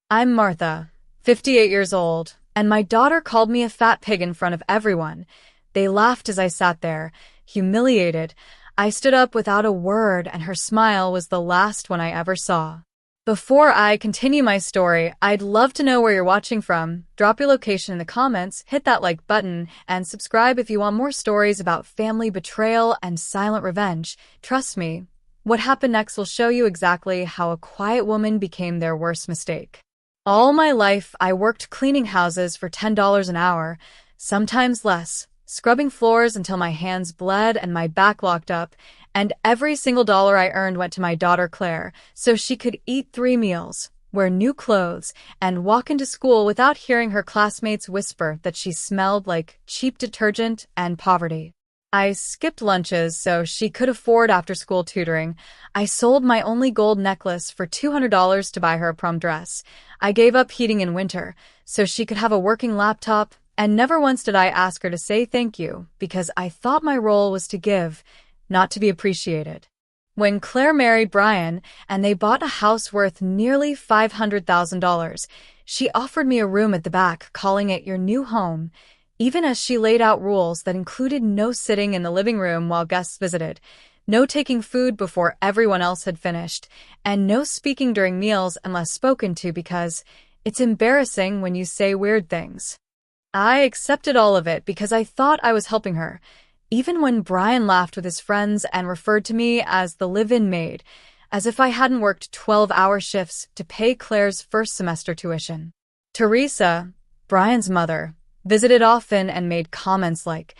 I'm Martha, 58 years old, and my daughter called me a fat pig in front of everyone. They laughed as I sat there, humiliated. I stood up without a word, and her smile was the last one I ever saw. Before I continue my story, I'd love to know where you're watching from. Drop your location in the comments, hit that like button, and subscribe if you want more stories about family betrayal and silent revenge. Trust me, what happened next will show you exactly how a quiet woman became their worst mistake. All my life, I worked cleaning houses for $10 an hour, sometimes less, scrubbing floors until my hands bled and my back locked up, and every single dollar I earned went to my daughter Claire so she could eat 3 meals, wear new clothes, and walk into school without hearing her classmates whisper that she smelled like cheap detergent and poverty. I skipped lunches so she could afford after-school tutoring. I sold my only gold necklace for $200 to buy her a prom dress. I gave up heating in winter so she could have a working laptop, and never once did I ask her to say thank you because I thought my role was to give, not to be appreciated. When Claire married Brian and they bought a house worth nearly $500,000, she offered me a room at the back, calling it your new home, even as she laid out rules that included no sitting in the living room while guests visited, no taking food before everyone else had finished, and no speaking during meals unless spoken to because it's embarrassing when you say weird things. I accepted all of it because I thought I was helping her, even when Brian laughed with his friends and referred to me as the live-in maid, as if I hadn't worked 12-hour shifts to pay Claire's first semester tuition. Teresa, Brian's mother, visited often and made comments like,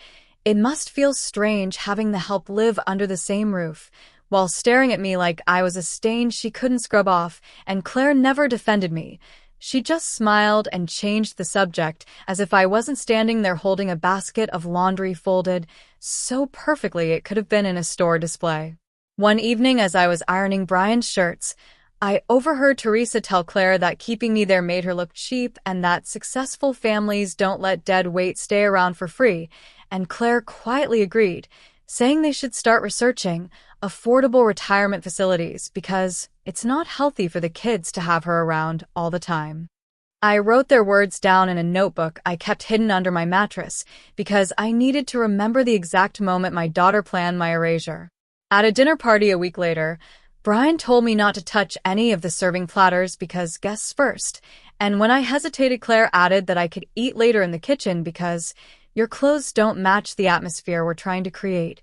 "It must feel strange having the help live under the same roof," while staring at me like I was a stain she couldn't scrub off, and Claire never defended me. She just smiled and changed the subject as if I wasn't standing there holding a basket of laundry folded so perfectly it could have been in a store display. One evening as I was ironing Brian's shirts, I overheard Teresa tell Claire that keeping me there made her look cheap and that successful families don't let dead weight stay around for free, and Claire quietly agreed, saying they should start researching affordable retirement facilities because it's not healthy for the kids to have her around all the time. I wrote their words down in a notebook I kept hidden under my mattress because I needed to remember the exact moment my daughter planned my erasure. At a dinner party a week later, Brian told me not to touch any of the serving platters because guests first, and when I hesitated, Claire added that I could eat later in the kitchen because your clothes don't match the atmosphere we're trying to create,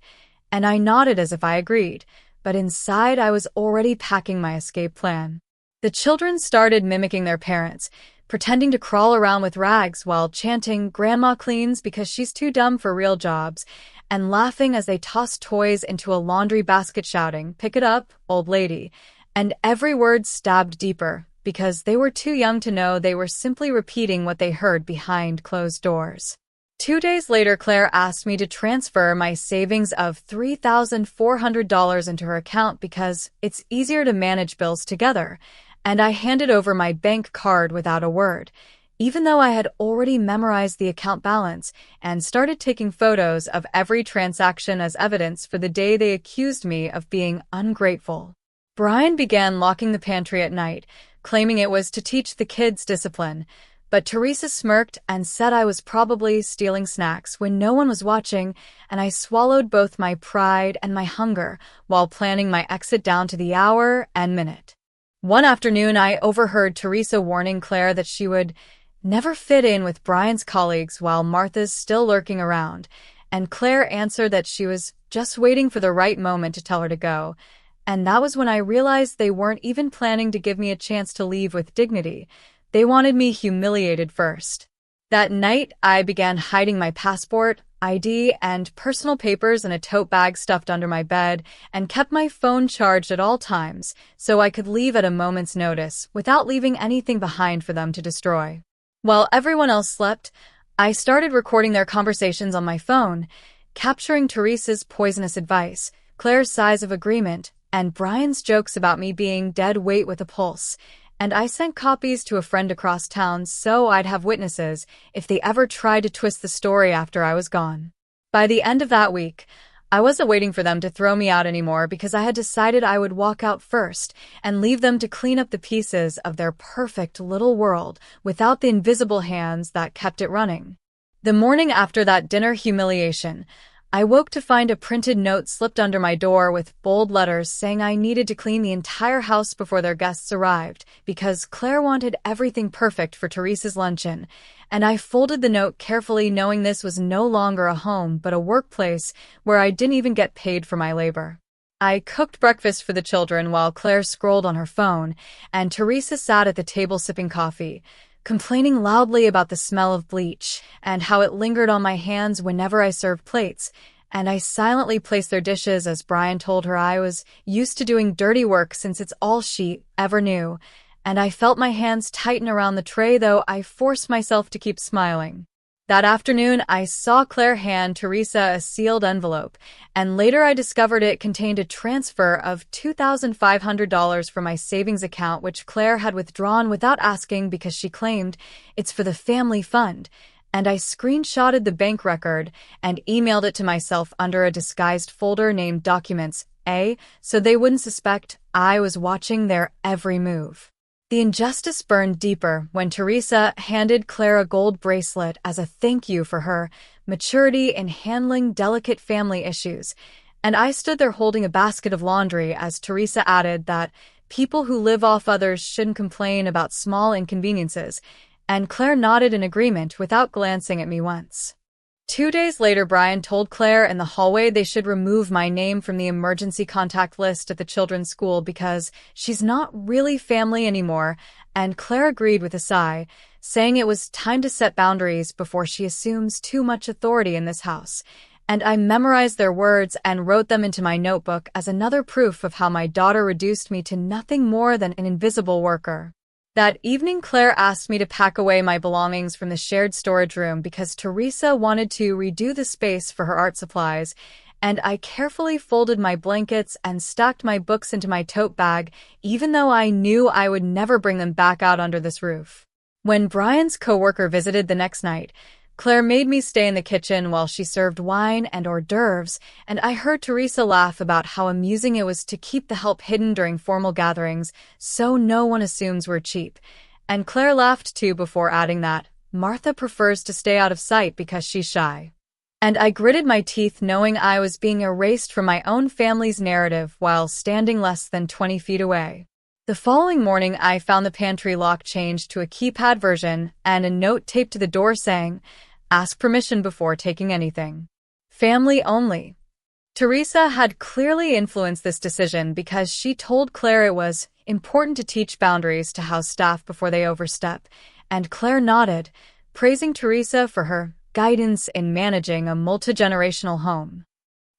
and I nodded as if I agreed, but inside I was already packing my escape plan. The children started mimicking their parents, pretending to crawl around with rags while chanting, "Grandma cleans because she's too dumb for real jobs," and laughing as they tossed toys into a laundry basket shouting, "Pick it up, old lady," and every word stabbed deeper because they were too young to know they were simply repeating what they heard behind closed doors. 2 days later, Claire asked me to transfer my savings of $3,400 into her account because it's easier to manage bills together, and I handed over my bank card without a word, even though I had already memorized the account balance and started taking photos of every transaction as evidence for the day they accused me of being ungrateful. Brian began locking the pantry at night, claiming it was to teach the kids discipline, but Teresa smirked and said I was probably stealing snacks when no one was watching, and I swallowed both my pride and my hunger while planning my exit down to the hour and minute. One afternoon, I overheard Teresa warning Claire that she would never fit in with Brian's colleagues while Martha's still lurking around, and Claire answered that she was just waiting for the right moment to tell her to go, and that was when I realized they weren't even planning to give me a chance to leave with dignity. They wanted me humiliated first. That night, I began hiding my passport, ID, and personal papers in a tote bag stuffed under my bed and kept my phone charged at all times so I could leave at a moment's notice without leaving anything behind for them to destroy. While everyone else slept, I started recording their conversations on my phone, capturing Teresa's poisonous advice, Claire's sighs of agreement, and Brian's jokes about me being dead weight with a pulse, and I sent copies to a friend across town so I'd have witnesses if they ever tried to twist the story after I was gone. By the end of that week, I wasn't waiting for them to throw me out anymore because I had decided I would walk out first and leave them to clean up the pieces of their perfect little world without the invisible hands that kept it running. The morning after that dinner humiliation, I woke to find a printed note slipped under my door with bold letters saying I needed to clean the entire house before their guests arrived because Claire wanted everything perfect for Teresa's luncheon, and I folded the note carefully knowing this was no longer a home but a workplace where I didn't even get paid for my labor. I cooked breakfast for the children while Claire scrolled on her phone, and Teresa sat at the table sipping coffee, complaining loudly about the smell of bleach and how it lingered on my hands whenever I served plates, and I silently placed their dishes as Brian told her I was used to doing dirty work since it's all she ever knew, and I felt my hands tighten around the tray, though I forced myself to keep smiling. That afternoon, I saw Claire hand Teresa a sealed envelope, and later I discovered it contained a transfer of $2,500 from my savings account, which Claire had withdrawn without asking because she claimed it's for the family fund, and I screenshotted the bank record and emailed it to myself under a disguised folder named Documents A, so they wouldn't suspect I was watching their every move. The injustice burned deeper when Teresa handed Claire a gold bracelet as a thank you for her maturity in handling delicate family issues, and I stood there holding a basket of laundry as Teresa added that people who live off others shouldn't complain about small inconveniences, and Claire nodded in agreement without glancing at me once. 2 days later, Brian told Claire in the hallway they should remove my name from the emergency contact list at the children's school because she's not really family anymore, and Claire agreed with a sigh, saying it was time to set boundaries before she assumes too much authority in this house. And I memorized their words and wrote them into my notebook as another proof of how my daughter reduced me to nothing more than an invisible worker. That evening, Claire asked me to pack away my belongings from the shared storage room because Teresa wanted to redo the space for her art supplies, and I carefully folded my blankets and stacked my books into my tote bag, even though I knew I would never bring them back out under this roof. When Brian's coworker visited the next night, Claire made me stay in the kitchen while she served wine and hors d'oeuvres, and I heard Teresa laugh about how amusing it was to keep the help hidden during formal gatherings so no one assumes we're cheap. And Claire laughed too before adding that Martha prefers to stay out of sight because she's shy. And I gritted my teeth knowing I was being erased from my own family's narrative while standing less than 20 feet away. The following morning, I found the pantry lock changed to a keypad version and a note taped to the door saying, "Ask permission before taking anything. Family only." Teresa had clearly influenced this decision because she told Claire it was important to teach boundaries to house staff before they overstep, and Claire nodded, praising Teresa for her guidance in managing a multi-generational home.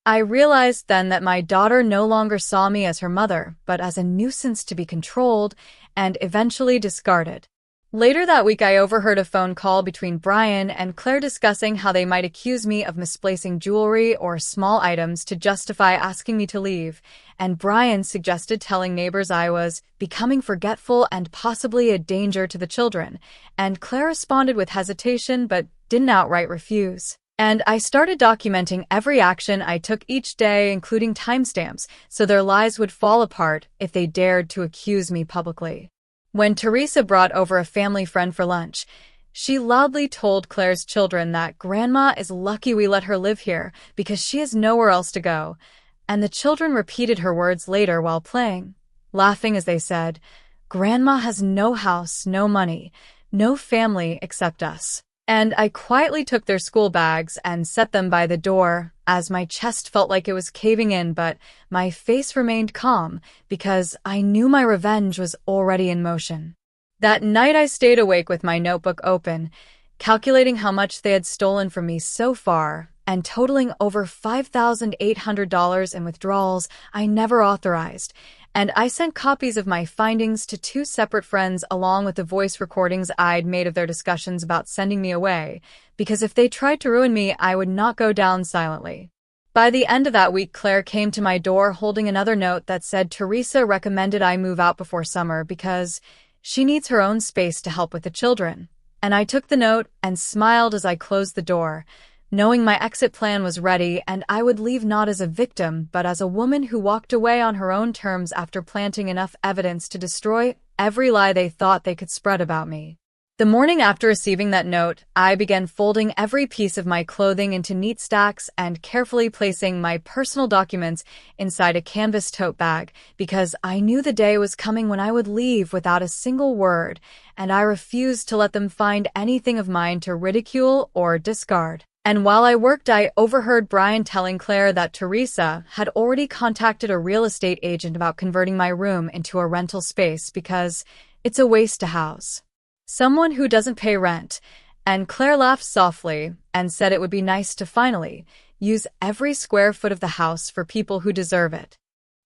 I realized then that my daughter no longer saw me as her mother, but as a nuisance to be controlled and eventually discarded. Later that week, I overheard a phone call between Brian and Claire discussing how they might accuse me of misplacing jewelry or small items to justify asking me to leave, and Brian suggested telling neighbors I was becoming forgetful and possibly a danger to the children, and Claire responded with hesitation but didn't outright refuse. And I started documenting every action I took each day, including timestamps, so their lives would fall apart if they dared to accuse me publicly. When Teresa brought over a family friend for lunch, she loudly told Claire's children that Grandma is lucky we let her live here because she has nowhere else to go, and the children repeated her words later while playing, laughing as they said, "Grandma has no house, no money, no family except us." And I quietly took their school bags and set them by the door as my chest felt like it was caving in, but my face remained calm because I knew my revenge was already in motion. That night I stayed awake with my notebook open, calculating how much they had stolen from me so far and totaling over $5,800 in withdrawals I never authorized. And I sent copies of my findings to 2 separate friends along with the voice recordings I'd made of their discussions about sending me away, because if they tried to ruin me, I would not go down silently. By the end of that week, Claire came to my door holding another note that said Teresa recommended I move out before summer because she needs her own space to help with the children. And I took the note and smiled as I closed the door, knowing my exit plan was ready and I would leave not as a victim but as a woman who walked away on her own terms after planting enough evidence to destroy every lie they thought they could spread about me. The morning after receiving that note, I began folding every piece of my clothing into neat stacks and carefully placing my personal documents inside a canvas tote bag because I knew the day was coming when I would leave without a single word, and I refused to let them find anything of mine to ridicule or discard. And while I worked, I overheard Brian telling Claire that Teresa had already contacted a real estate agent about converting my room into a rental space because it's a waste to house someone who doesn't pay rent, and Claire laughed softly and said it would be nice to finally use every square foot of the house for people who deserve it.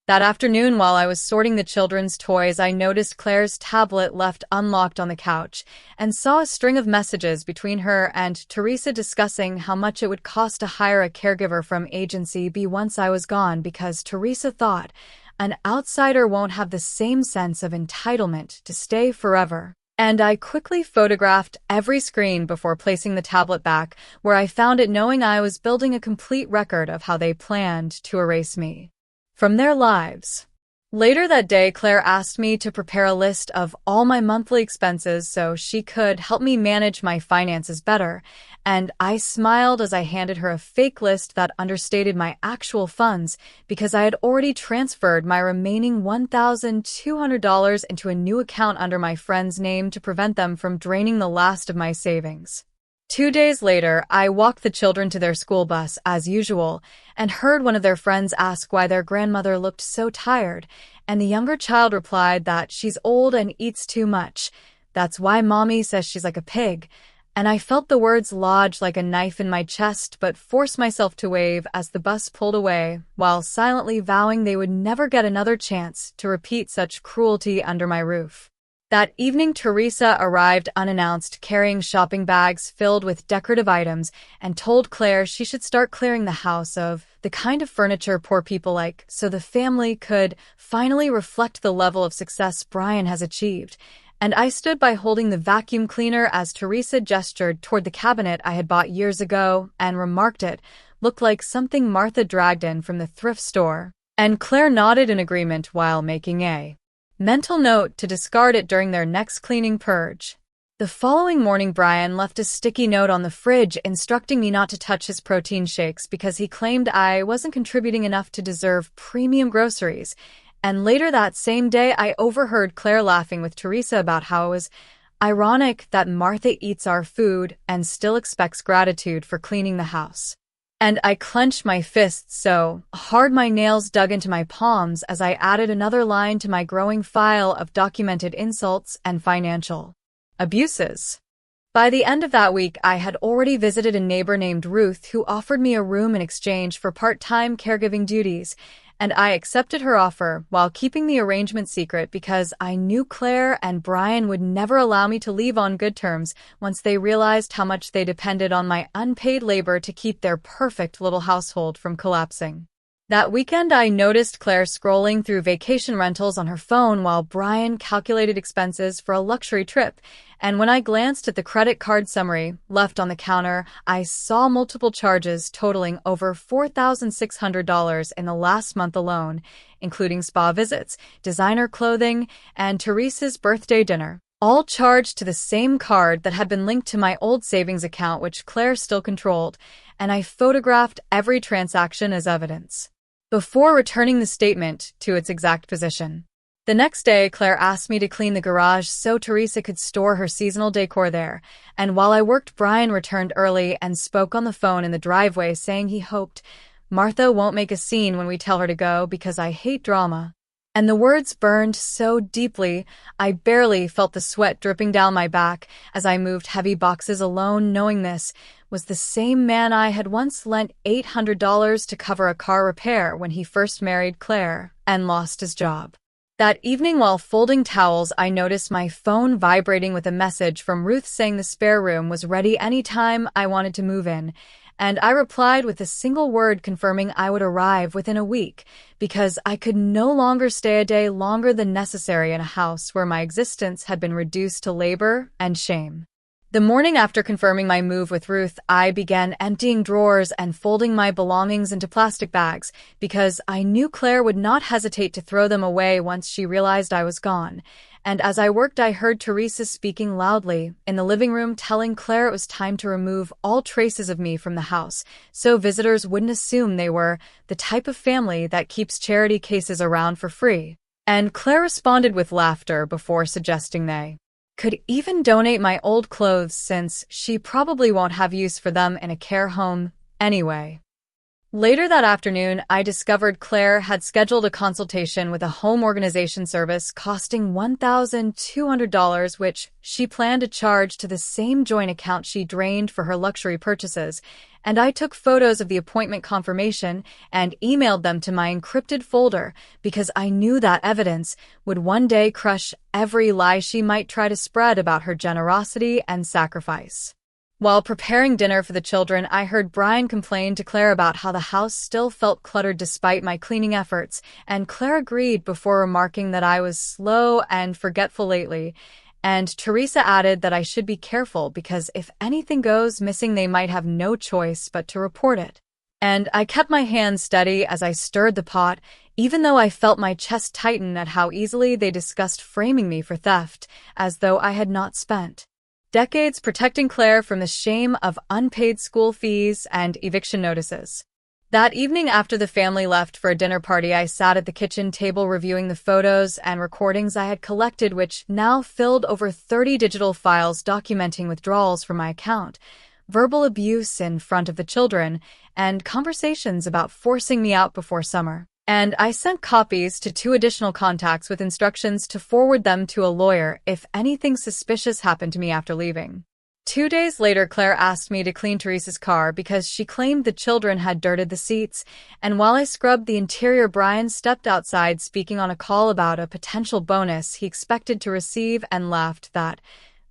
That afternoon, while I was sorting the children's toys, I noticed Claire's tablet left unlocked on the couch and saw a string of messages between her and Teresa discussing how much it would cost to hire a caregiver from Agency B once I was gone because Teresa thought an outsider won't have the same sense of entitlement to stay forever. And I quickly photographed every screen before placing the tablet back where I found it, knowing I was building a complete record of how they planned to erase me from their lives. Later that day, Claire asked me to prepare a list of all my monthly expenses so she could help me manage my finances better, and I smiled as I handed her a fake list that understated my actual funds because I had already transferred my remaining $1,200 into a new account under my friend's name to prevent them from draining the last of my savings. 2 days later, I walked the children to their school bus as usual and heard one of their friends ask why their grandmother looked so tired, and the younger child replied that she's old and eats too much. That's why mommy says she's like a pig. And I felt the words lodge like a knife in my chest but forced myself to wave as the bus pulled away, while silently vowing they would never get another chance to repeat such cruelty under my roof. That evening, Teresa arrived unannounced, carrying shopping bags filled with decorative items, and told Claire she should start clearing the house of the kind of furniture poor people like, so the family could finally reflect the level of success Brian has achieved. And I stood by holding the vacuum cleaner as Teresa gestured toward the cabinet I had bought years ago and remarked it looked like something Martha dragged in from the thrift store. And Claire nodded in agreement while making a mental note to discard it during their next cleaning purge. The following morning, Brian left a sticky note on the fridge instructing me not to touch his protein shakes because he claimed I wasn't contributing enough to deserve premium groceries. And later that same day, I overheard Claire laughing with Teresa about how it was ironic that Martha eats our food and still expects gratitude for cleaning the house. And I clenched my fists so hard my nails dug into my palms as I added another line to my growing file of documented insults and financial abuses. By the end of that week, I had already visited a neighbor named Ruth who offered me a room in exchange for part-time caregiving duties, and I accepted her offer while keeping the arrangement secret because I knew Claire and Brian would never allow me to leave on good terms once they realized how much they depended on my unpaid labor to keep their perfect little household from collapsing. That weekend, I noticed Claire scrolling through vacation rentals on her phone while Brian calculated expenses for a luxury trip, and when I glanced at the credit card summary left on the counter, I saw multiple charges totaling over $4,600 in the last month alone, including spa visits, designer clothing, and Teresa's birthday dinner, all charged to the same card that had been linked to my old savings account, which Claire still controlled, and I photographed every transaction as evidence before returning the statement to its exact position. The next day, Claire asked me to clean the garage so Teresa could store her seasonal decor there, and while I worked, Brian returned early and spoke on the phone in the driveway saying he hoped Martha won't make a scene when we tell her to go because I hate drama. And the words burned so deeply, I barely felt the sweat dripping down my back as I moved heavy boxes alone, knowing this was the same man I had once lent $800 to cover a car repair when he first married Claire and lost his job. That evening, while folding towels, I noticed my phone vibrating with a message from Ruth saying the spare room was ready anytime I wanted to move in, and I replied with a single word confirming I would arrive within a week because I could no longer stay a day longer than necessary in a house where my existence had been reduced to labor and shame. The morning after confirming my move with Ruth, I began emptying drawers and folding my belongings into plastic bags because I knew Claire would not hesitate to throw them away once she realized I was gone. And as I worked, I heard Teresa speaking loudly in the living room, telling Claire it was time to remove all traces of me from the house so visitors wouldn't assume they were the type of family that keeps charity cases around for free. And Claire responded with laughter before suggesting they could even donate my old clothes since she probably won't have use for them in a care home anyway. Later that afternoon, I discovered Claire had scheduled a consultation with a home organization service costing $1,200, which she planned to charge to the same joint account she drained for her luxury purchases, and I took photos of the appointment confirmation and emailed them to my encrypted folder because I knew that evidence would one day crush every lie she might try to spread about her generosity and sacrifice. While preparing dinner for the children, I heard Brian complain to Claire about how the house still felt cluttered despite my cleaning efforts, and Claire agreed before remarking that I was slow and forgetful lately. And Teresa added that I should be careful because if anything goes missing, they might have no choice but to report it. And I kept my hands steady as I stirred the pot, even though I felt my chest tighten at how easily they discussed framing me for theft, as though I had not spent decades protecting Claire from the shame of unpaid school fees and eviction notices. That evening after the family left for a dinner party, I sat at the kitchen table reviewing the photos and recordings I had collected, which now filled over 30 digital files documenting withdrawals from my account, verbal abuse in front of the children, and conversations about forcing me out before summer. And I sent copies to 2 additional contacts with instructions to forward them to a lawyer if anything suspicious happened to me after leaving. 2 days later, Claire asked me to clean Teresa's car because she claimed the children had dirted the seats, and while I scrubbed the interior, Brian stepped outside speaking on a call about a potential bonus he expected to receive and laughed that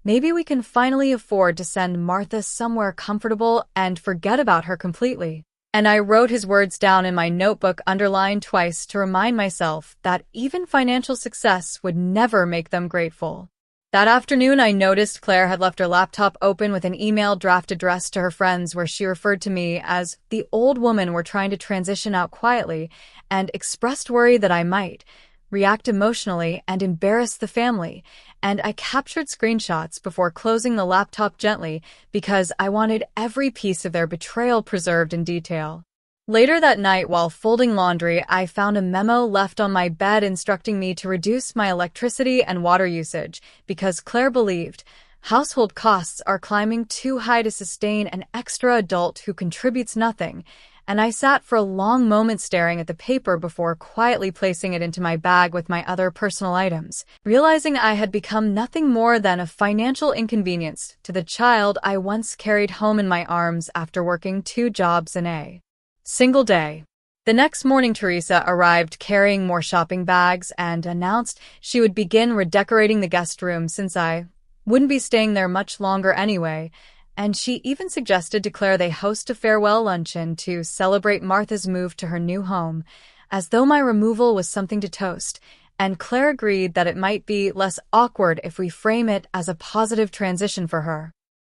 maybe we can finally afford to send Martha somewhere comfortable and forget about her completely. And I wrote his words down in my notebook, underlined twice, to remind myself that even financial success would never make them grateful. That afternoon, I noticed Claire had left her laptop open with an email draft addressed to her friends where she referred to me as the old woman we're trying to transition out quietly and expressed worry that I might react emotionally and embarrass the family, and I captured screenshots before closing the laptop gently because I wanted every piece of their betrayal preserved in detail. Later that night, while folding laundry, I found a memo left on my bed instructing me to reduce my electricity and water usage because Claire believed household costs are climbing too high to sustain an extra adult who contributes nothing, and I sat for a long moment staring at the paper before quietly placing it into my bag with my other personal items, realizing I had become nothing more than a financial inconvenience to the child I once carried home in my arms after working 2 jobs in a single day. The next morning, Teresa arrived carrying more shopping bags and announced she would begin redecorating the guest room since I wouldn't be staying there much longer anyway, and she even suggested to Claire they host a farewell luncheon to celebrate Martha's move to her new home, as though my removal was something to toast, and Claire agreed that it might be less awkward if we frame it as a positive transition for her.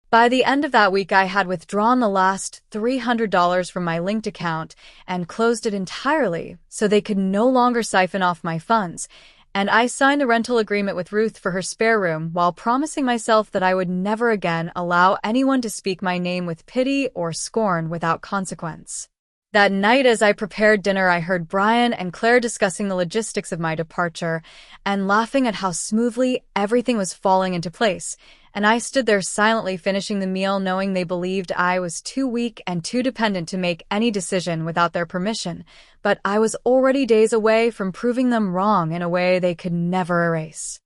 By the end of that week, I had withdrawn the last $300 from my linked account and closed it entirely so they could no longer siphon off my funds, and I signed a rental agreement with Ruth for her spare room while promising myself that I would never again allow anyone to speak my name with pity or scorn without consequence. That night, as I prepared dinner, I heard Brian and Claire discussing the logistics of my departure and laughing at how smoothly everything was falling into place, and I stood there silently finishing the meal, knowing they believed I was too weak and too dependent to make any decision without their permission, but I was already days away from proving them wrong in a way they could never erase.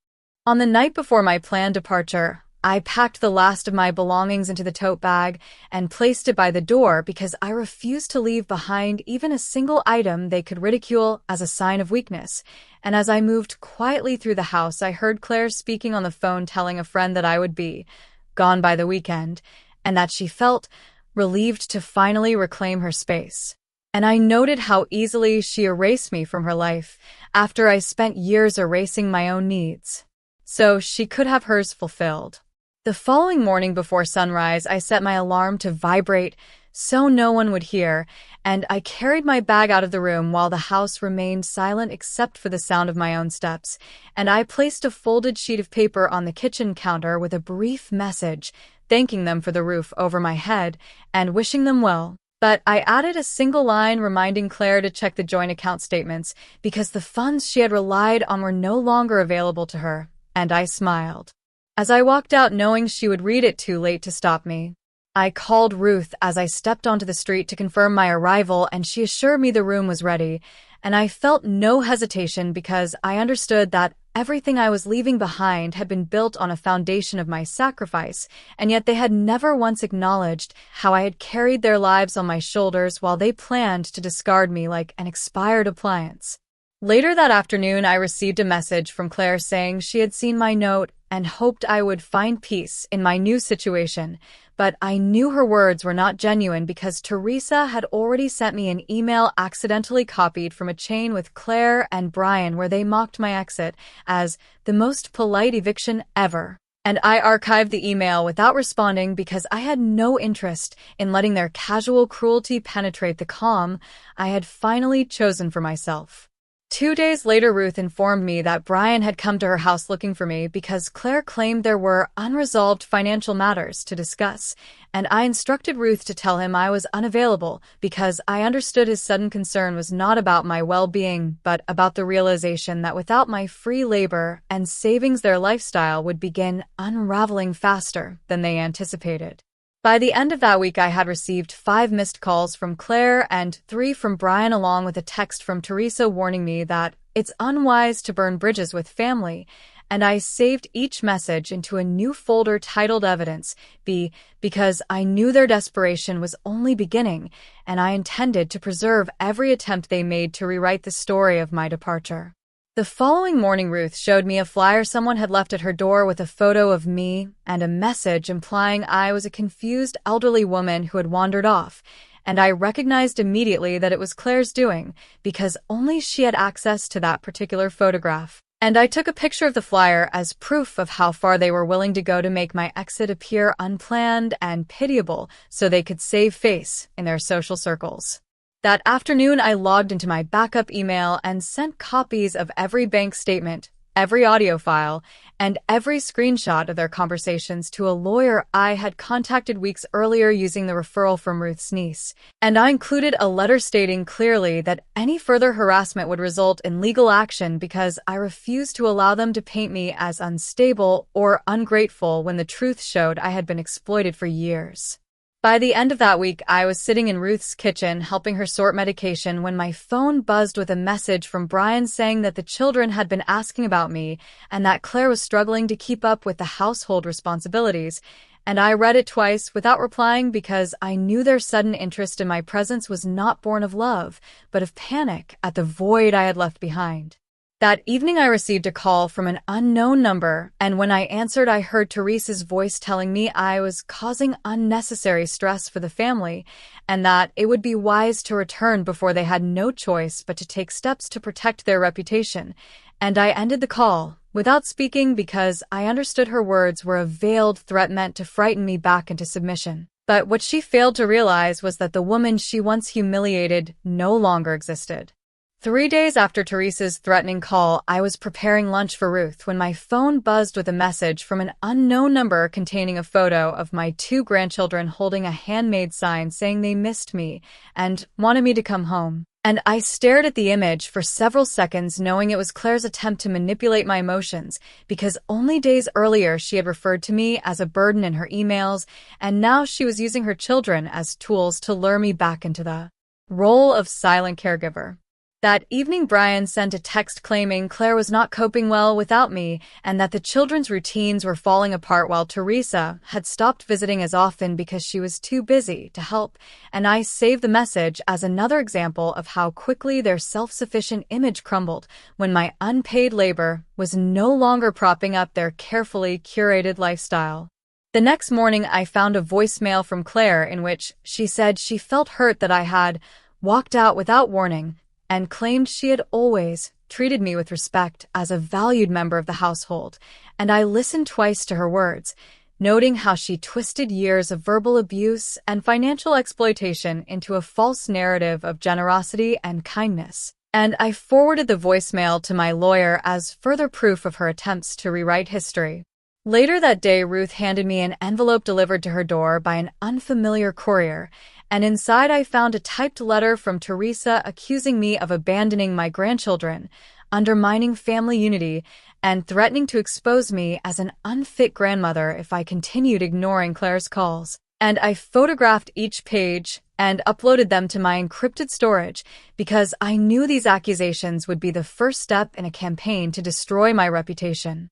On the night before my planned departure, I packed the last of my belongings into the tote bag and placed it by the door because I refused to leave behind even a single item they could ridicule as a sign of weakness. And as I moved quietly through the house, I heard Claire speaking on the phone, telling a friend that I would be gone by the weekend and that she felt relieved to finally reclaim her space. And I noted how easily she erased me from her life after I spent years erasing my own needs, so she could have hers fulfilled. The following morning before sunrise, I set my alarm to vibrate so no one would hear, and I carried my bag out of the room while the house remained silent except for the sound of my own steps, and I placed a folded sheet of paper on the kitchen counter with a brief message, thanking them for the roof over my head and wishing them well. But I added a single line reminding Claire to check the joint account statements because the funds she had relied on were no longer available to her, and I smiled as I walked out knowing she would read it too late to stop me. I called Ruth as I stepped onto the street to confirm my arrival, and she assured me the room was ready, and I felt no hesitation because I understood that everything I was leaving behind had been built on a foundation of my sacrifice, and yet they had never once acknowledged how I had carried their lives on my shoulders while they planned to discard me like an expired appliance. Later that afternoon, I received a message from Claire saying she had seen my note and hoped I would find peace in my new situation, but I knew her words were not genuine because Teresa had already sent me an email accidentally copied from a chain with Claire and Brian where they mocked my exit as the most polite eviction ever. And I archived the email without responding because I had no interest in letting their casual cruelty penetrate the calm I had finally chosen for myself. 2 days later, Ruth informed me that Brian had come to her house looking for me because Claire claimed there were unresolved financial matters to discuss, and I instructed Ruth to tell him I was unavailable because I understood his sudden concern was not about my well-being, but about the realization that without my free labor and savings, their lifestyle would begin unraveling faster than they anticipated. By the end of that week, I had received 5 missed calls from Claire and 3 from Brian, along with a text from Teresa warning me that it's unwise to burn bridges with family, and I saved each message into a new folder titled Evidence B because I knew their desperation was only beginning, and I intended to preserve every attempt they made to rewrite the story of my departure. The following morning, Ruth showed me a flyer someone had left at her door with a photo of me and a message implying I was a confused elderly woman who had wandered off, and I recognized immediately that it was Claire's doing because only she had access to that particular photograph. And I took a picture of the flyer as proof of how far they were willing to go to make my exit appear unplanned and pitiable so they could save face in their social circles. That afternoon, I logged into my backup email and sent copies of every bank statement, every audio file, and every screenshot of their conversations to a lawyer I had contacted weeks earlier using the referral from Ruth's niece. And I included a letter stating clearly that any further harassment would result in legal action because I refused to allow them to paint me as unstable or ungrateful when the truth showed I had been exploited for years. By the end of that week, I was sitting in Ruth's kitchen helping her sort medication when my phone buzzed with a message from Brian saying that the children had been asking about me and that Claire was struggling to keep up with the household responsibilities, and I read it twice without replying because I knew their sudden interest in my presence was not born of love, but of panic at the void I had left behind. That evening, I received a call from an unknown number, and when I answered, I heard Teresa's voice telling me I was causing unnecessary stress for the family and that it would be wise to return before they had no choice but to take steps to protect their reputation. And I ended the call without speaking because I understood her words were a veiled threat meant to frighten me back into submission. But what she failed to realize was that the woman she once humiliated no longer existed. 3 days after Teresa's threatening call, I was preparing lunch for Ruth when my phone buzzed with a message from an unknown number containing a photo of my 2 grandchildren holding a handmade sign saying they missed me and wanted me to come home. And I stared at the image for several seconds, knowing it was Claire's attempt to manipulate my emotions because only days earlier she had referred to me as a burden in her emails, and now she was using her children as tools to lure me back into the role of silent caregiver. That evening, Brian sent a text claiming Claire was not coping well without me and that the children's routines were falling apart while Teresa had stopped visiting as often because she was too busy to help, and I saved the message as another example of how quickly their self-sufficient image crumbled when my unpaid labor was no longer propping up their carefully curated lifestyle. The next morning, I found a voicemail from Claire in which she said she felt hurt that I had walked out without warning and claimed she had always treated me with respect as a valued member of the household, and I listened twice to her words, noting how she twisted years of verbal abuse and financial exploitation into a false narrative of generosity and kindness. And I forwarded the voicemail to my lawyer as further proof of her attempts to rewrite history. Later that day, Ruth handed me an envelope delivered to her door by an unfamiliar courier, and inside I found a typed letter from Teresa accusing me of abandoning my grandchildren, undermining family unity, and threatening to expose me as an unfit grandmother if I continued ignoring Claire's calls. And I photographed each page and uploaded them to my encrypted storage because I knew these accusations would be the first step in a campaign to destroy my reputation.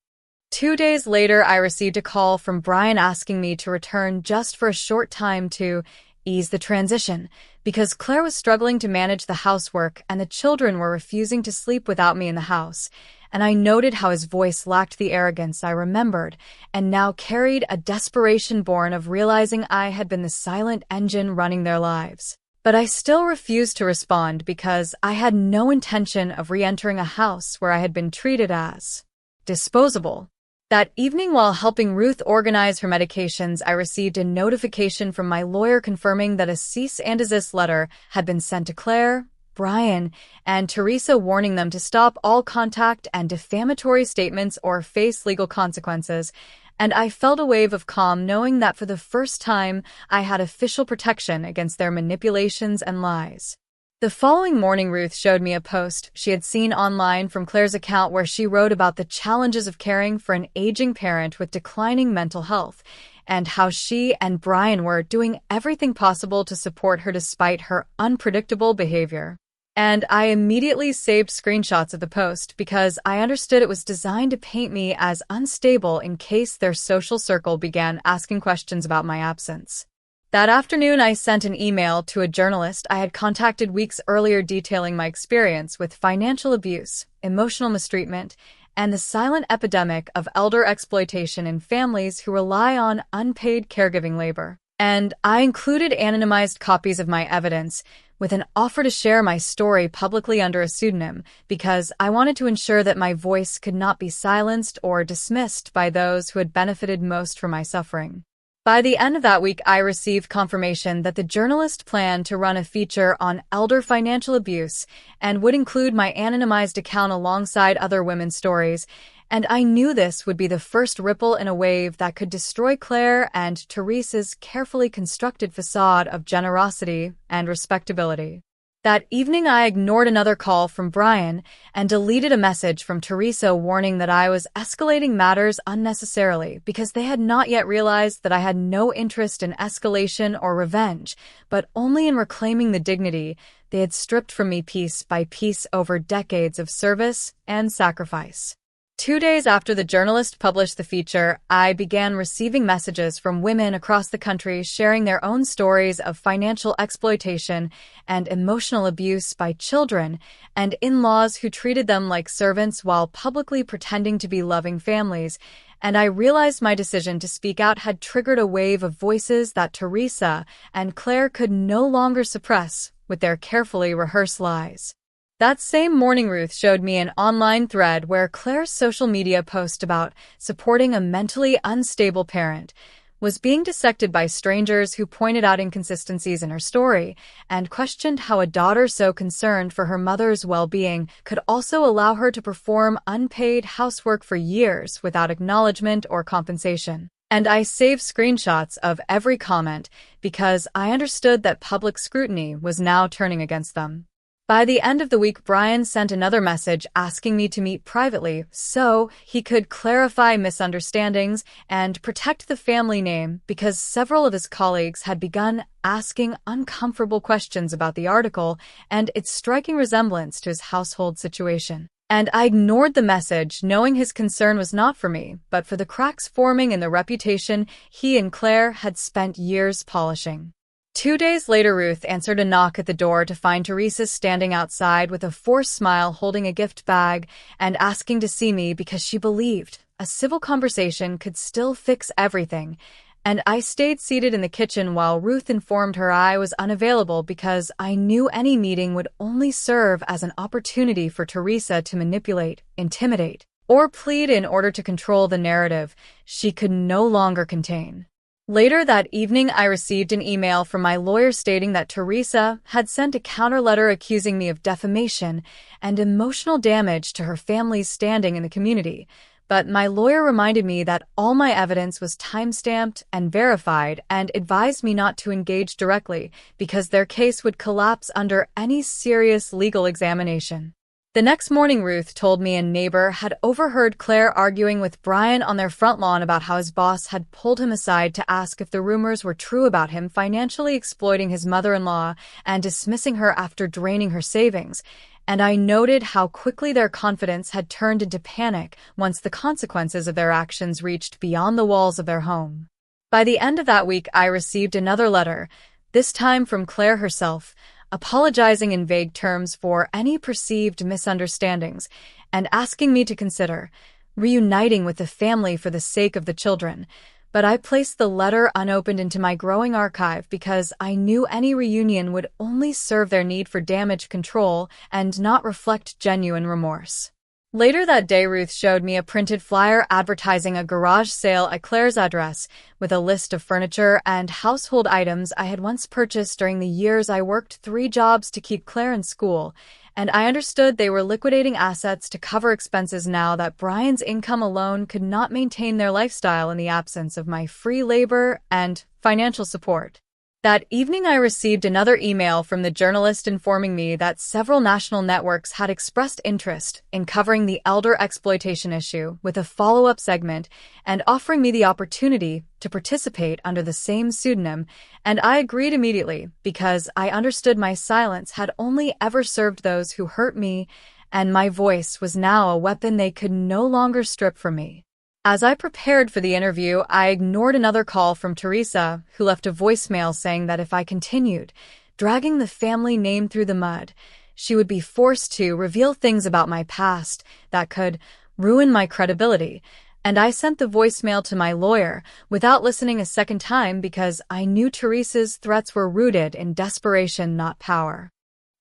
2 days later, I received a call from Brian asking me to return just for a short time to ease the transition, because Claire was struggling to manage the housework and the children were refusing to sleep without me in the house. And I noted how his voice lacked the arrogance I remembered, and now carried a desperation born of realizing I had been the silent engine running their lives. But I still refused to respond because I had no intention of re-entering a house where I had been treated as disposable. That evening, while helping Ruth organize her medications, I received a notification from my lawyer confirming that a cease and desist letter had been sent to Claire, Brian, and Teresa, warning them to stop all contact and defamatory statements or face legal consequences. And I felt a wave of calm knowing that for the first time I had official protection against their manipulations and lies. The following morning, Ruth showed me a post she had seen online from Claire's account where she wrote about the challenges of caring for an aging parent with declining mental health, and how she and Brian were doing everything possible to support her despite her unpredictable behavior. And I immediately saved screenshots of the post because I understood it was designed to paint me as unstable in case their social circle began asking questions about my absence. That afternoon, I sent an email to a journalist I had contacted weeks earlier detailing my experience with financial abuse, emotional mistreatment, and the silent epidemic of elder exploitation in families who rely on unpaid caregiving labor. And I included anonymized copies of my evidence with an offer to share my story publicly under a pseudonym because I wanted to ensure that my voice could not be silenced or dismissed by those who had benefited most from my suffering. By the end of that week, I received confirmation that the journalist planned to run a feature on elder financial abuse and would include my anonymized account alongside other women's stories, and I knew this would be the first ripple in a wave that could destroy Claire and Teresa's carefully constructed facade of generosity and respectability. That evening, I ignored another call from Brian and deleted a message from Teresa warning that I was escalating matters unnecessarily because they had not yet realized that I had no interest in escalation or revenge, but only in reclaiming the dignity they had stripped from me piece by piece over decades of service and sacrifice. 2 days after the journalist published the feature, I began receiving messages from women across the country sharing their own stories of financial exploitation and emotional abuse by children and in-laws who treated them like servants while publicly pretending to be loving families, and I realized my decision to speak out had triggered a wave of voices that Teresa and Claire could no longer suppress with their carefully rehearsed lies. That same morning, Ruth showed me an online thread where Claire's social media post about supporting a mentally unstable parent was being dissected by strangers who pointed out inconsistencies in her story and questioned how a daughter so concerned for her mother's well-being could also allow her to perform unpaid housework for years without acknowledgement or compensation. And I saved screenshots of every comment because I understood that public scrutiny was now turning against them. By the end of the week, Brian sent another message asking me to meet privately so he could clarify misunderstandings and protect the family name because several of his colleagues had begun asking uncomfortable questions about the article and its striking resemblance to his household situation. And I ignored the message, knowing his concern was not for me, but for the cracks forming in the reputation he and Claire had spent years polishing. 2 days later, Ruth answered a knock at the door to find Teresa standing outside with a forced smile holding a gift bag and asking to see me because she believed a civil conversation could still fix everything. And I stayed seated in the kitchen while Ruth informed her I was unavailable because I knew any meeting would only serve as an opportunity for Teresa to manipulate, intimidate, or plead in order to control the narrative she could no longer contain. Later that evening, I received an email from my lawyer stating that Teresa had sent a counter letter accusing me of defamation and emotional damage to her family's standing in the community. But my lawyer reminded me that all my evidence was time-stamped and verified and advised me not to engage directly because their case would collapse under any serious legal examination. The next morning, Ruth told me a neighbor had overheard Claire arguing with Brian on their front lawn about how his boss had pulled him aside to ask if the rumors were true about him financially exploiting his mother-in-law and dismissing her after draining her savings. And I noted how quickly their confidence had turned into panic once the consequences of their actions reached beyond the walls of their home. By the end of that week, I received another letter, this time from Claire herself, apologizing in vague terms for any perceived misunderstandings and asking me to consider reuniting with the family for the sake of the children. But I placed the letter unopened into my growing archive because I knew any reunion would only serve their need for damage control and not reflect genuine remorse. Later that day, Ruth showed me a printed flyer advertising a garage sale at Claire's address with a list of furniture and household items I had once purchased during the years I worked 3 jobs to keep Claire in school, and I understood they were liquidating assets to cover expenses now that Brian's income alone could not maintain their lifestyle in the absence of my free labor and financial support. That evening, I received another email from the journalist informing me that several national networks had expressed interest in covering the elder exploitation issue with a follow-up segment and offering me the opportunity to participate under the same pseudonym, and I agreed immediately because I understood my silence had only ever served those who hurt me, and my voice was now a weapon they could no longer strip from me. As I prepared for the interview, I ignored another call from Teresa, who left a voicemail saying that if I continued dragging the family name through the mud, she would be forced to reveal things about my past that could ruin my credibility. And I sent the voicemail to my lawyer without listening a second time because I knew Teresa's threats were rooted in desperation, not power.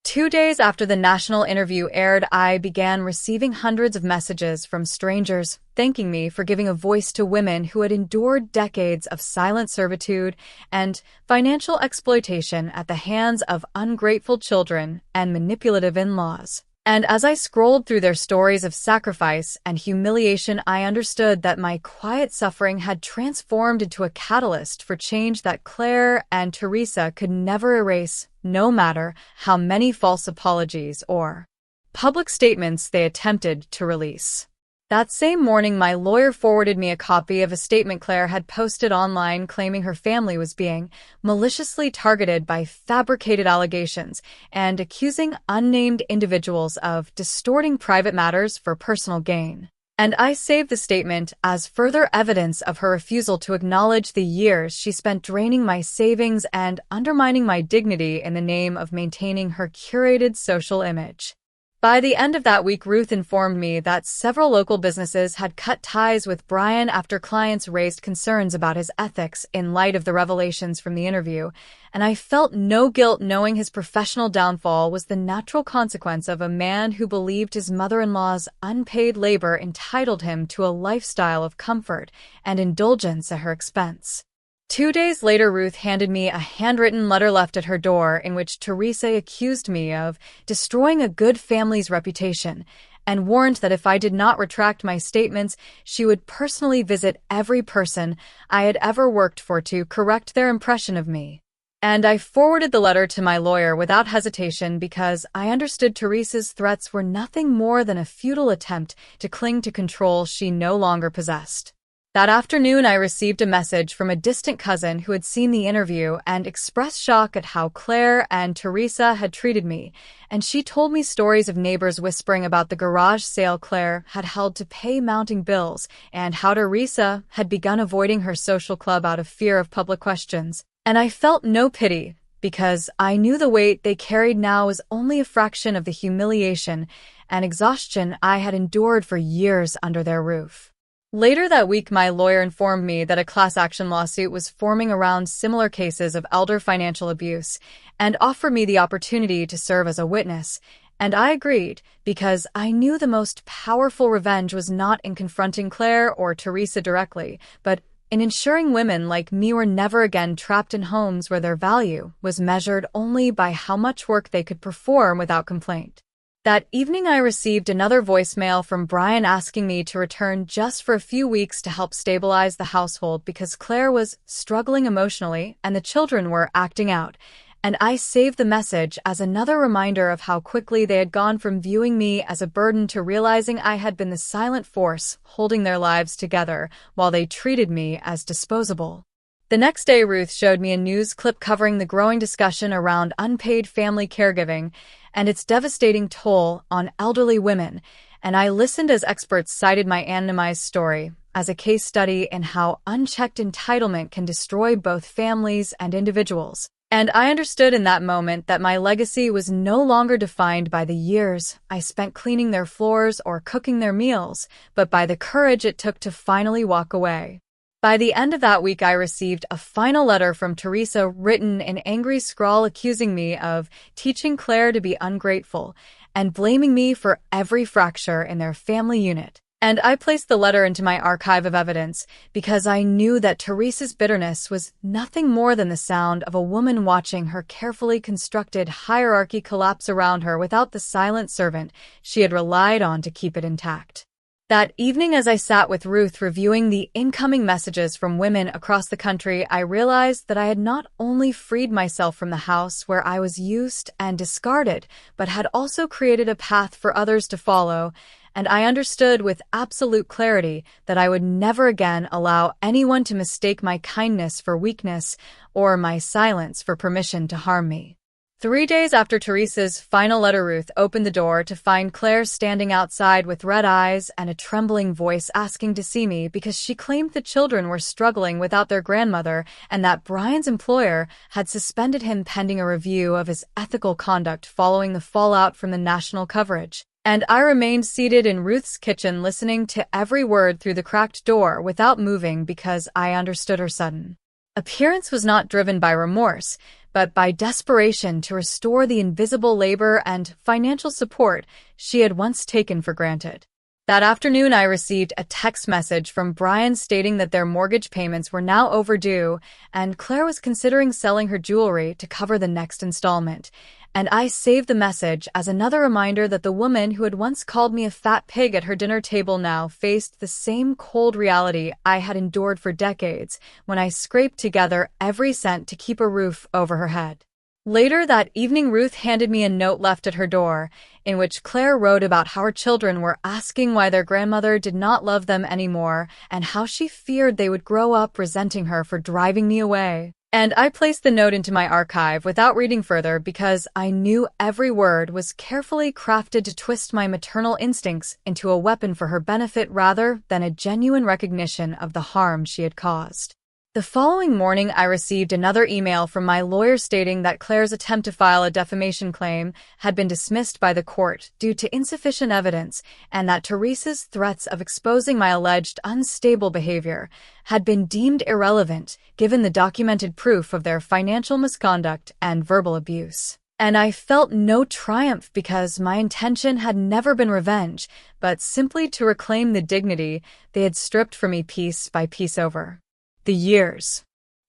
2 days after the national interview aired, I began receiving hundreds of messages from strangers thanking me for giving a voice to women who had endured decades of silent servitude and financial exploitation at the hands of ungrateful children and manipulative in-laws. And as I scrolled through their stories of sacrifice and humiliation, I understood that my quiet suffering had transformed into a catalyst for change that Claire and Teresa could never erase, no matter how many false apologies or public statements they attempted to release. That same morning, my lawyer forwarded me a copy of a statement Claire had posted online claiming her family was being maliciously targeted by fabricated allegations and accusing unnamed individuals of distorting private matters for personal gain. And I saved the statement as further evidence of her refusal to acknowledge the years she spent draining my savings and undermining my dignity in the name of maintaining her curated social image. By the end of that week, Ruth informed me that several local businesses had cut ties with Brian after clients raised concerns about his ethics in light of the revelations from the interview, and I felt no guilt knowing his professional downfall was the natural consequence of a man who believed his mother-in-law's unpaid labor entitled him to a lifestyle of comfort and indulgence at her expense. 2 days later, Ruth handed me a handwritten letter left at her door in which Teresa accused me of destroying a good family's reputation and warned that if I did not retract my statements, she would personally visit every person I had ever worked for to correct their impression of me. And I forwarded the letter to my lawyer without hesitation because I understood Teresa's threats were nothing more than a futile attempt to cling to control she no longer possessed. That afternoon, I received a message from a distant cousin who had seen the interview and expressed shock at how Claire and Teresa had treated me, and she told me stories of neighbors whispering about the garage sale Claire had held to pay mounting bills and how Teresa had begun avoiding her social club out of fear of public questions. And I felt no pity because I knew the weight they carried now was only a fraction of the humiliation and exhaustion I had endured for years under their roof. Later that week, my lawyer informed me that a class action lawsuit was forming around similar cases of elder financial abuse and offered me the opportunity to serve as a witness. And I agreed, because I knew the most powerful revenge was not in confronting Claire or Teresa directly, but in ensuring women like me were never again trapped in homes where their value was measured only by how much work they could perform without complaint. That evening I received another voicemail from Brian asking me to return just for a few weeks to help stabilize the household because Claire was struggling emotionally and the children were acting out. And I saved the message as another reminder of how quickly they had gone from viewing me as a burden to realizing I had been the silent force holding their lives together while they treated me as disposable. The next day, Ruth showed me a news clip covering the growing discussion around unpaid family caregiving and its devastating toll on elderly women, and I listened as experts cited my anonymized story as a case study in how unchecked entitlement can destroy both families and individuals. And I understood in that moment that my legacy was no longer defined by the years I spent cleaning their floors or cooking their meals, but by the courage it took to finally walk away. By the end of that week, I received a final letter from Teresa written in angry scrawl accusing me of teaching Claire to be ungrateful and blaming me for every fracture in their family unit. And I placed the letter into my archive of evidence because I knew that Teresa's bitterness was nothing more than the sound of a woman watching her carefully constructed hierarchy collapse around her without the silent servant she had relied on to keep it intact. That evening, as I sat with Ruth reviewing the incoming messages from women across the country, I realized that I had not only freed myself from the house where I was used and discarded, but had also created a path for others to follow. And I understood with absolute clarity that I would never again allow anyone to mistake my kindness for weakness or my silence for permission to harm me. 3 days after Teresa's final letter, Ruth opened the door to find Claire standing outside with red eyes and a trembling voice asking to see me because she claimed the children were struggling without their grandmother and that Brian's employer had suspended him pending a review of his ethical conduct following the fallout from the national coverage. And I remained seated in Ruth's kitchen listening to every word through the cracked door without moving because I understood her sudden appearance was not driven by remorse, but by desperation to restore the invisible labor and financial support she had once taken for granted. That afternoon, I received a text message from Brian stating that their mortgage payments were now overdue, and Claire was considering selling her jewelry to cover the next installment. And I saved the message as another reminder that the woman who had once called me a fat pig at her dinner table now faced the same cold reality I had endured for decades when I scraped together every cent to keep a roof over her head. Later that evening, Ruth handed me a note left at her door, in which Claire wrote about how her children were asking why their grandmother did not love them anymore and how she feared they would grow up resenting her for driving me away. And I placed the note into my archive without reading further because I knew every word was carefully crafted to twist my maternal instincts into a weapon for her benefit rather than a genuine recognition of the harm she had caused. The following morning, I received another email from my lawyer stating that Claire's attempt to file a defamation claim had been dismissed by the court due to insufficient evidence and that Teresa's threats of exposing my alleged unstable behavior had been deemed irrelevant given the documented proof of their financial misconduct and verbal abuse. And I felt no triumph because my intention had never been revenge, but simply to reclaim the dignity they had stripped from me piece by piece over the years.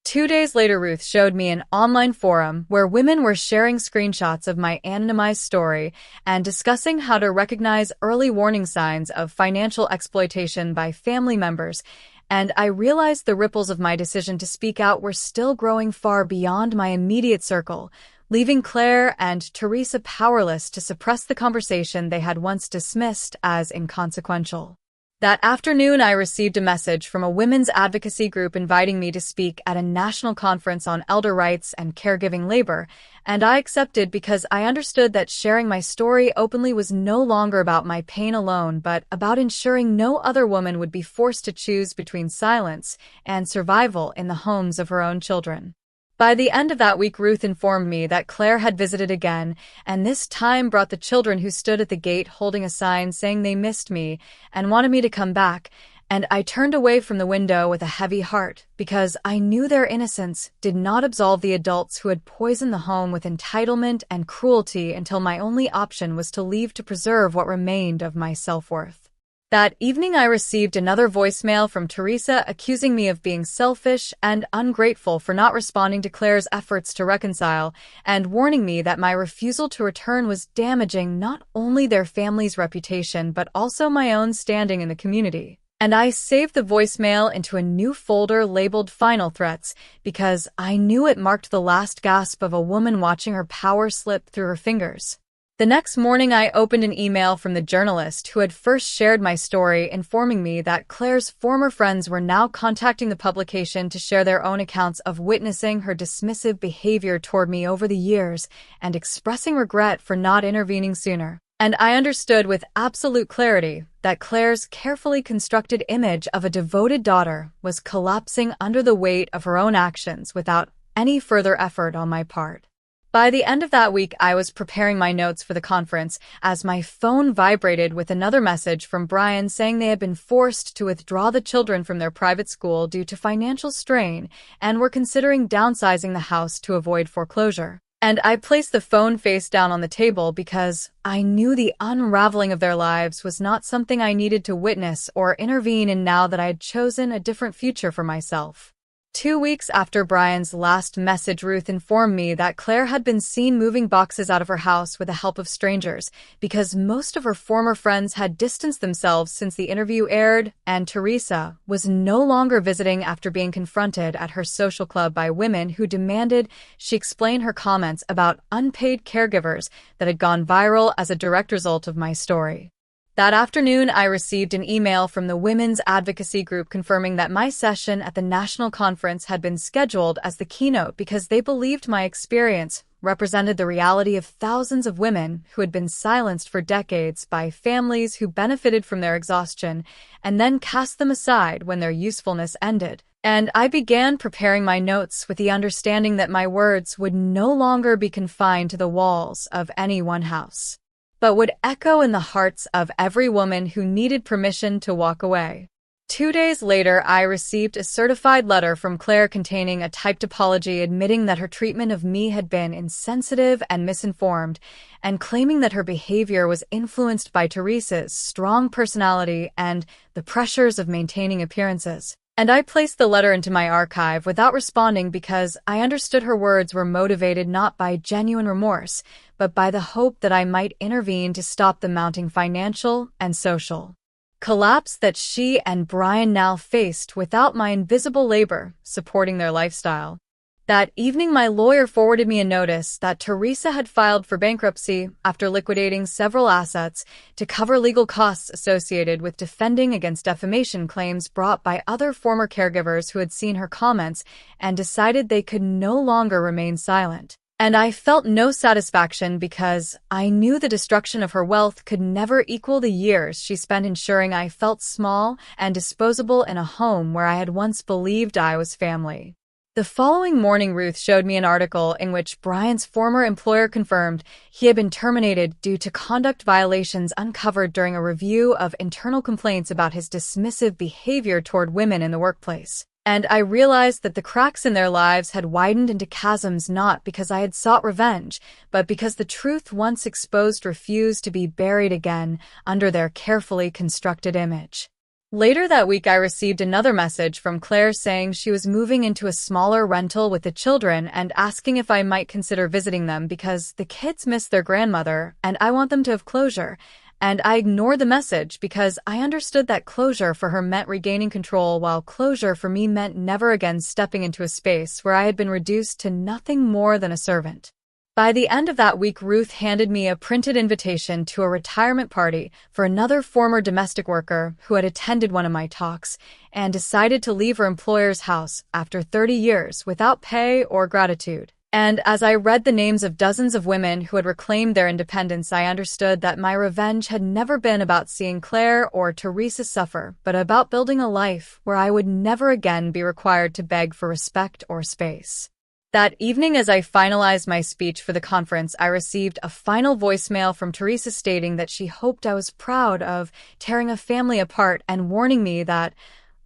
2 days later, Ruth showed me an online forum where women were sharing screenshots of my anonymized story and discussing how to recognize early warning signs of financial exploitation by family members, and I realized the ripples of my decision to speak out were still growing far beyond my immediate circle, leaving Claire and Teresa powerless to suppress the conversation they had once dismissed as inconsequential. That afternoon, I received a message from a women's advocacy group inviting me to speak at a national conference on elder rights and caregiving labor, and I accepted because I understood that sharing my story openly was no longer about my pain alone, but about ensuring no other woman would be forced to choose between silence and survival in the homes of her own children. By the end of that week, Ruth informed me that Claire had visited again, and this time brought the children who stood at the gate holding a sign saying they missed me and wanted me to come back. and I turned away from the window with a heavy heart because I knew their innocence did not absolve the adults who had poisoned the home with entitlement and cruelty until my only option was to leave to preserve what remained of my self-worth. That evening I received another voicemail from Teresa accusing me of being selfish and ungrateful for not responding to Claire's efforts to reconcile, and warning me that my refusal to return was damaging not only their family's reputation but also my own standing in the community. And I saved the voicemail into a new folder labeled Final Threats because I knew it marked the last gasp of a woman watching her power slip through her fingers. The next morning, I opened an email from the journalist who had first shared my story, informing me that Claire's former friends were now contacting the publication to share their own accounts of witnessing her dismissive behavior toward me over the years and expressing regret for not intervening sooner. And I understood with absolute clarity that Claire's carefully constructed image of a devoted daughter was collapsing under the weight of her own actions without any further effort on my part. By the end of that week, I was preparing my notes for the conference as my phone vibrated with another message from Brian saying they had been forced to withdraw the children from their private school due to financial strain and were considering downsizing the house to avoid foreclosure. And I placed the phone face down on the table because I knew the unraveling of their lives was not something I needed to witness or intervene in now that I had chosen a different future for myself. 2 weeks after Brian's last message, Ruth informed me that Claire had been seen moving boxes out of her house with the help of strangers because most of her former friends had distanced themselves since the interview aired, and Teresa was no longer visiting after being confronted at her social club by women who demanded she explain her comments about unpaid caregivers that had gone viral as a direct result of my story. That afternoon, I received an email from the women's advocacy group confirming that my session at the national conference had been scheduled as the keynote because they believed my experience represented the reality of thousands of women who had been silenced for decades by families who benefited from their exhaustion and then cast them aside when their usefulness ended. And I began preparing my notes with the understanding that my words would no longer be confined to the walls of any one house, but would echo in the hearts of every woman who needed permission to walk away. 2 days later, I received a certified letter from Claire containing a typed apology admitting that her treatment of me had been insensitive and misinformed, and claiming that her behavior was influenced by Teresa's strong personality and the pressures of maintaining appearances. And I placed the letter into my archive without responding because I understood her words were motivated not by genuine remorse, but by the hope that I might intervene to stop the mounting financial and social collapse that she and Brian now faced without my invisible labor supporting their lifestyle. That evening, my lawyer forwarded me a notice that Teresa had filed for bankruptcy after liquidating several assets to cover legal costs associated with defending against defamation claims brought by other former caregivers who had seen her comments and decided they could no longer remain silent. And I felt no satisfaction because I knew the destruction of her wealth could never equal the years she spent ensuring I felt small and disposable in a home where I had once believed I was family. The following morning, Ruth showed me an article in which Brian's former employer confirmed he had been terminated due to conduct violations uncovered during a review of internal complaints about his dismissive behavior toward women in the workplace. And I realized that the cracks in their lives had widened into chasms not because I had sought revenge, but because the truth once exposed refused to be buried again under their carefully constructed image. Later that week, I received another message from Claire saying she was moving into a smaller rental with the children and asking if I might consider visiting them because the kids miss their grandmother and I want them to have closure. And I ignored the message because I understood that closure for her meant regaining control, while closure for me meant never again stepping into a space where I had been reduced to nothing more than a servant. By the end of that week, Ruth handed me a printed invitation to a retirement party for another former domestic worker who had attended one of my talks and decided to leave her employer's house after 30 years without pay or gratitude. And as I read the names of dozens of women who had reclaimed their independence, I understood that my revenge had never been about seeing Claire or Teresa suffer, but about building a life where I would never again be required to beg for respect or space. That evening, as I finalized my speech for the conference, I received a final voicemail from Teresa stating that she hoped I was proud of tearing a family apart and warning me that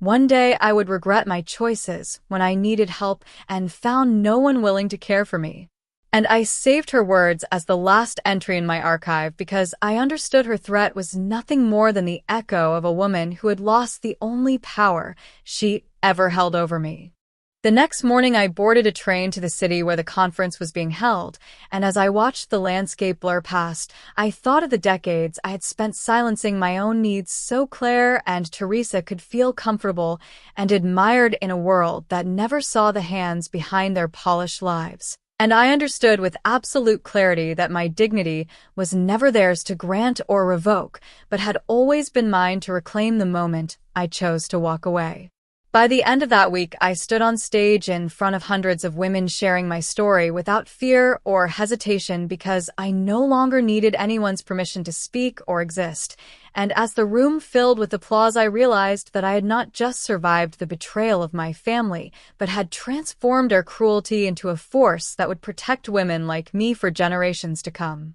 one day I would regret my choices when I needed help and found no one willing to care for me. And I saved her words as the last entry in my archive because I understood her threat was nothing more than the echo of a woman who had lost the only power she ever held over me. The next morning, I boarded a train to the city where the conference was being held, and as I watched the landscape blur past, I thought of the decades I had spent silencing my own needs so Claire and Teresa could feel comfortable and admired in a world that never saw the hands behind their polished lives. And I understood with absolute clarity that my dignity was never theirs to grant or revoke, but had always been mine to reclaim the moment I chose to walk away. By the end of that week, I stood on stage in front of hundreds of women sharing my story without fear or hesitation because I no longer needed anyone's permission to speak or exist. And as the room filled with applause, I realized that I had not just survived the betrayal of my family, but had transformed their cruelty into a force that would protect women like me for generations to come.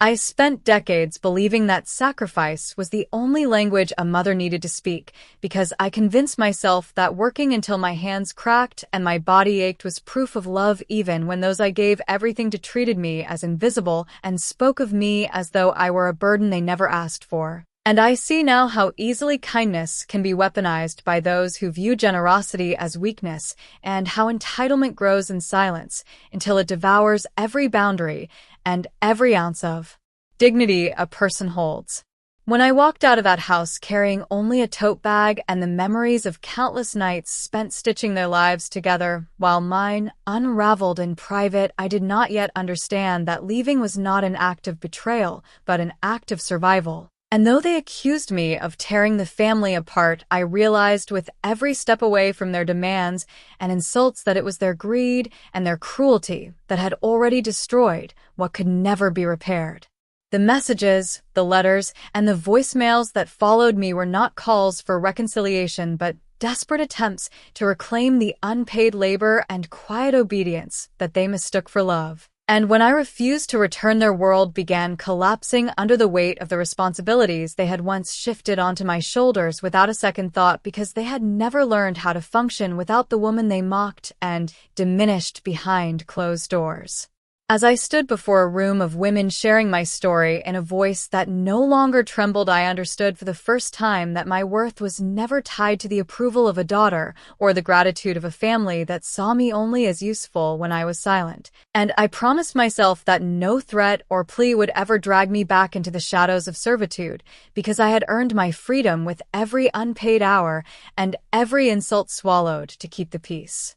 I spent decades believing that sacrifice was the only language a mother needed to speak, because I convinced myself that working until my hands cracked and my body ached was proof of love, even when those I gave everything to treated me as invisible and spoke of me as though I were a burden they never asked for. And I see now how easily kindness can be weaponized by those who view generosity as weakness, and how entitlement grows in silence until it devours every boundary and every ounce of dignity a person holds. When I walked out of that house carrying only a tote bag and the memories of countless nights spent stitching their lives together, while mine unraveled in private, I did not yet understand that leaving was not an act of betrayal, but an act of survival. And though they accused me of tearing the family apart, I realized with every step away from their demands and insults that it was their greed and their cruelty that had already destroyed what could never be repaired. The messages, the letters, and the voicemails that followed me were not calls for reconciliation, but desperate attempts to reclaim the unpaid labor and quiet obedience that they mistook for love. And when I refused to return, their world began collapsing under the weight of the responsibilities they had once shifted onto my shoulders without a second thought, because they had never learned how to function without the woman they mocked and diminished behind closed doors. As I stood before a room of women sharing my story in a voice that no longer trembled, I understood for the first time that my worth was never tied to the approval of a daughter or the gratitude of a family that saw me only as useful when I was silent. And I promised myself that no threat or plea would ever drag me back into the shadows of servitude, because I had earned my freedom with every unpaid hour and every insult swallowed to keep the peace.